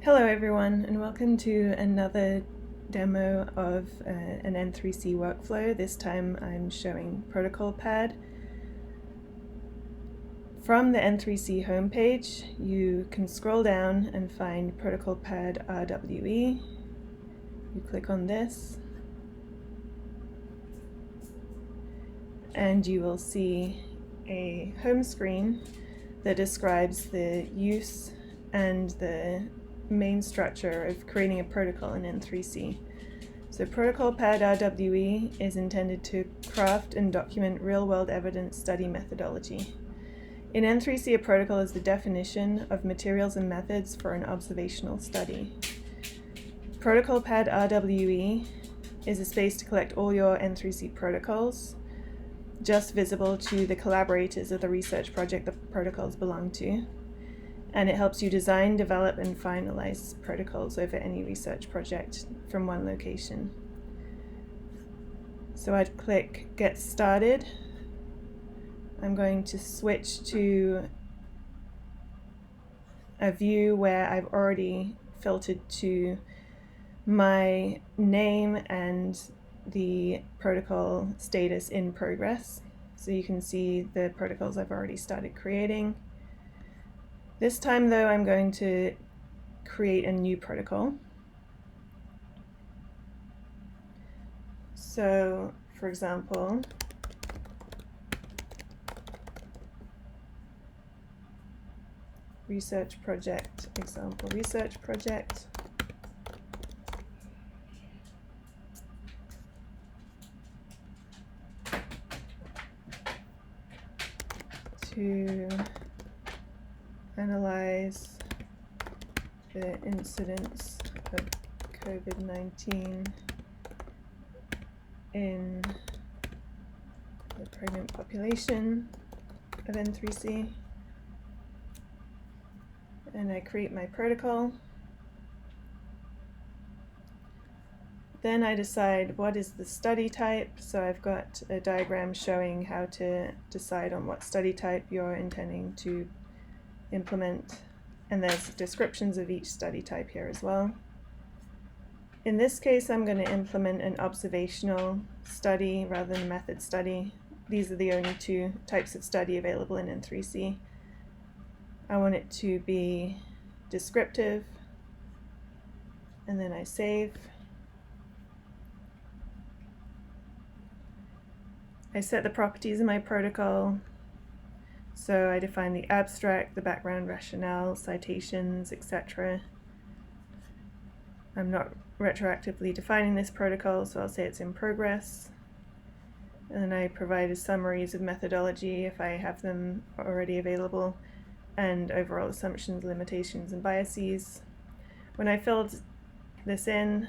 Hello everyone, and welcome to another demo of an N3C workflow. This time I'm showing Protocol Pad. From the N3C homepage, you can scroll down and find Protocol Pad RWE. You click on this, and you will see a home screen that describes the use and the main structure of creating a protocol in N3C. So Protocol Pad RWE is intended to craft and document real-world evidence study methodology. In N3C, a protocol is the definition of materials and methods for an observational study. Protocol Pad RWE is a space to collect all your N3C protocols, just visible to the collaborators of the research project the protocols belong to. And it helps you design, develop, and finalize protocols over any research project from one location. So I'd click Get Started. I'm going to switch to a view where I've already filtered to my name and the protocol status in progress. So you can see the protocols I've already started creating. This time though, I'm going to create a new protocol. So for example, research project, example research project. To analyze the incidence of COVID-19 in the pregnant population of N3C. And I create my protocol. Then I decide what is the study type. So I've got a diagram showing how to decide on what study type you're intending to implement, and there's descriptions of each study type here as well. In this case, I'm going to implement an observational study rather than a method study. These are the only two types of study available in N3C. I want it to be descriptive, and then I save. I set the properties of my protocol. So I define the abstract, the background rationale, citations, etc. I'm not retroactively defining this protocol, so I'll say it's in progress. And then I provide summaries of methodology if I have them already available, and overall assumptions, limitations, and biases. When I filled this in,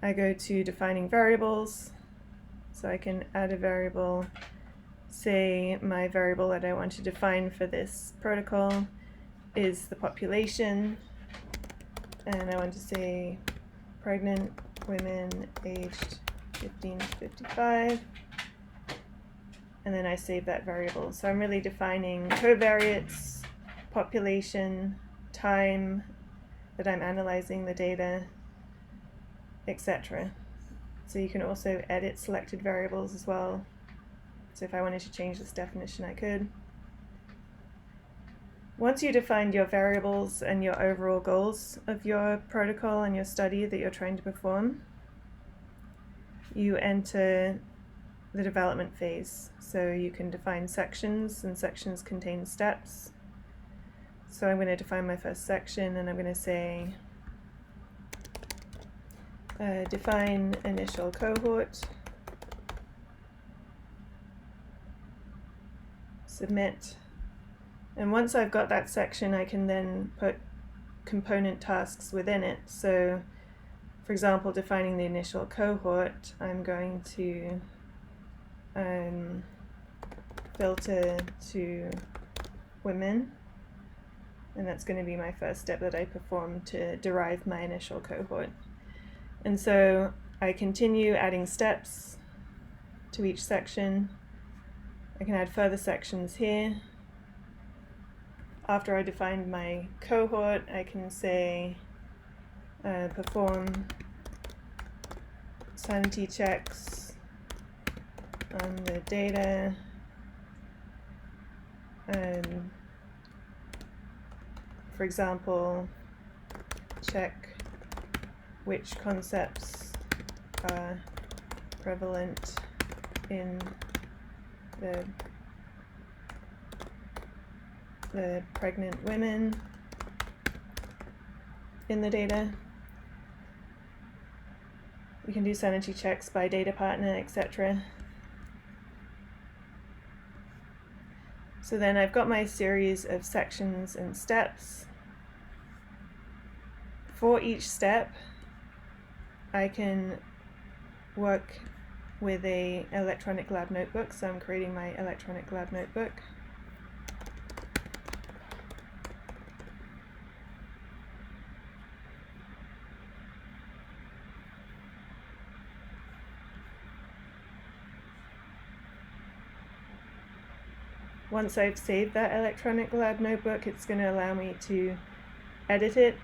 I go to defining variables. So I can add a variable. Say my variable that I want to define for this protocol is the population, and I want to say pregnant women aged 15 to 55, and then I save that variable. So I'm really defining covariates, population, time that I'm analyzing the data, etc. So you can also edit selected variables as well. So if I wanted to change this definition, I could. Once you defined your variables and your overall goals of your protocol and your study that you're trying to perform, you enter the development phase. So you can define sections, and sections contain steps. So I'm going to define my first section, and I'm going to say define initial cohort, submit, and once I've got that section, I can then put component tasks within it. So for example, defining the initial cohort, I'm going to filter to women, and that's going to be my first step that I perform to derive my initial cohort. And so I continue adding steps to each section. I can add further sections here. after I defined my cohort, I can say perform sanity checks on the data, and for example, check which concepts are prevalent in the pregnant women in the data. We can do sanity checks by data partner, etc. So then I've got my series of sections and steps. For each step, I can work with an electronic lab notebook, so I'm creating my electronic lab notebook. Once I've saved that electronic lab notebook, it's going to allow me to edit it,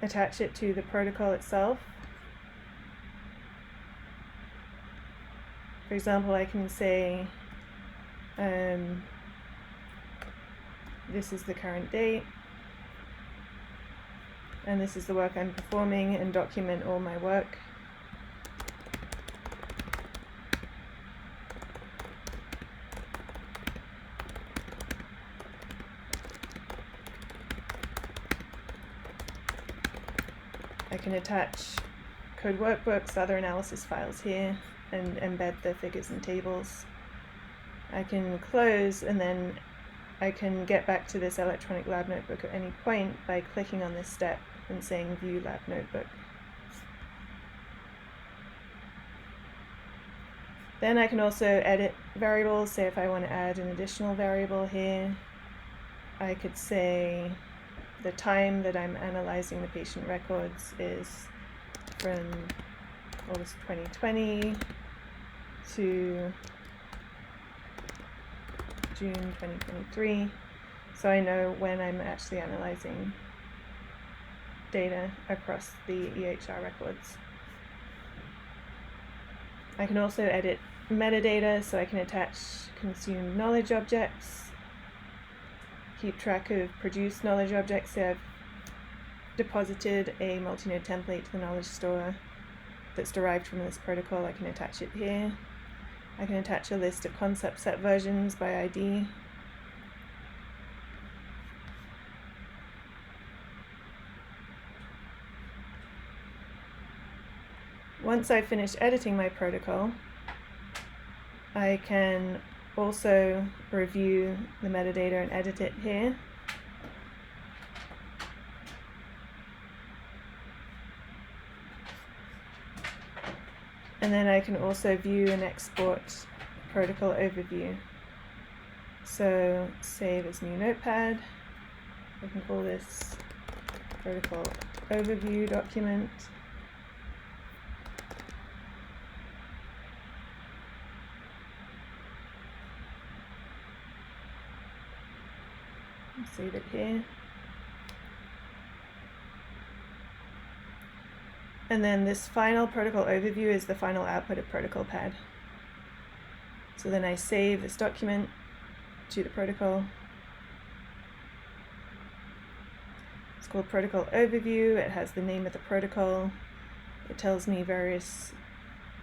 attach it to the protocol itself. For example, I can say this is the current date, and this is the work I'm performing, and document all my work. I can attach code workbooks, other analysis files here, and embed the figures and tables. I can close, and then I can get back to this electronic lab notebook at any point by clicking on this step and saying View Lab Notebook. Then I can also edit variables. Say if I want to add an additional variable here, I could say the time that I'm analyzing the patient records is from August 2020 to June 2023, so I know when I'm actually analyzing data across the EHR records. I can also edit metadata, so I can attach consumed knowledge objects, keep track of produced knowledge objects. So I've deposited a multi-node template to the knowledge store that's derived from this protocol. I can attach it here. I can attach a list of concept set versions by ID. Once I've finished editing my protocol, I can also review the metadata and edit it here. And then I can also view and export protocol overview. So save as new notepad. I can call this protocol overview document. Save it here. And then this final protocol overview is the final output of protocol pad. So then I save this document to the protocol. It's called protocol overview. It has the name of the protocol. It tells me various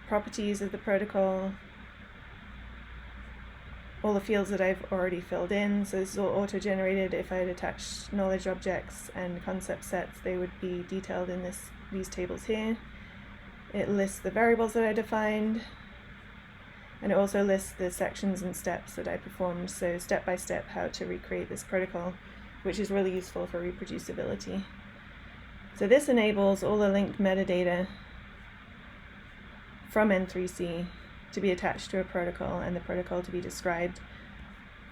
properties of the protocol, all the fields that I've already filled in. So this is all auto-generated. If I had attached knowledge objects and concept sets, they would be detailed in these tables here. It lists the variables that I defined, and it also lists the sections and steps that I performed, so step by step how to recreate this protocol, which is really useful for reproducibility. So this enables all the linked metadata from N3C to be attached to a protocol, and the protocol to be described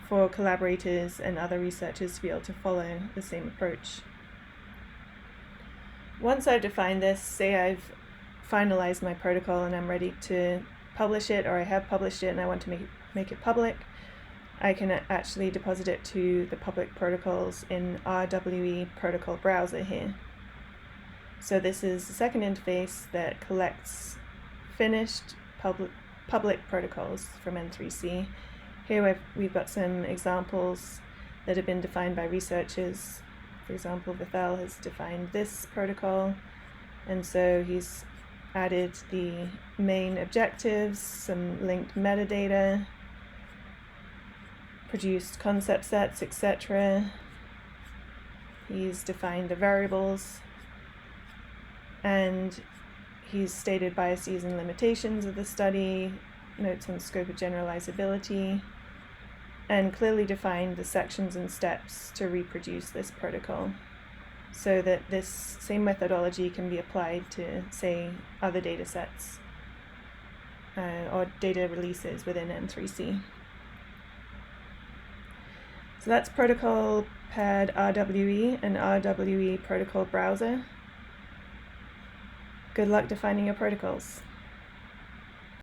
for collaborators and other researchers to be able to follow the same approach. Once I've defined this, say I've finalized my protocol and I'm ready to publish it, or I have published it and I want to make it public, I can actually deposit it to the public protocols in RWE protocol browser here. So this is the second interface that collects finished public protocols from N3C. Here we've got some examples that have been defined by researchers. For example, Vithal has defined this protocol, and so he's added the main objectives, some linked metadata, produced concept sets, etc. He's defined the variables, and he's stated biases and limitations of the study, notes on scope of generalizability, and clearly defined the sections and steps to reproduce this protocol so that this same methodology can be applied to, say, other data sets or data releases within N3C. So that's protocol pad RWE and RWE protocol browser. Good luck defining your protocols.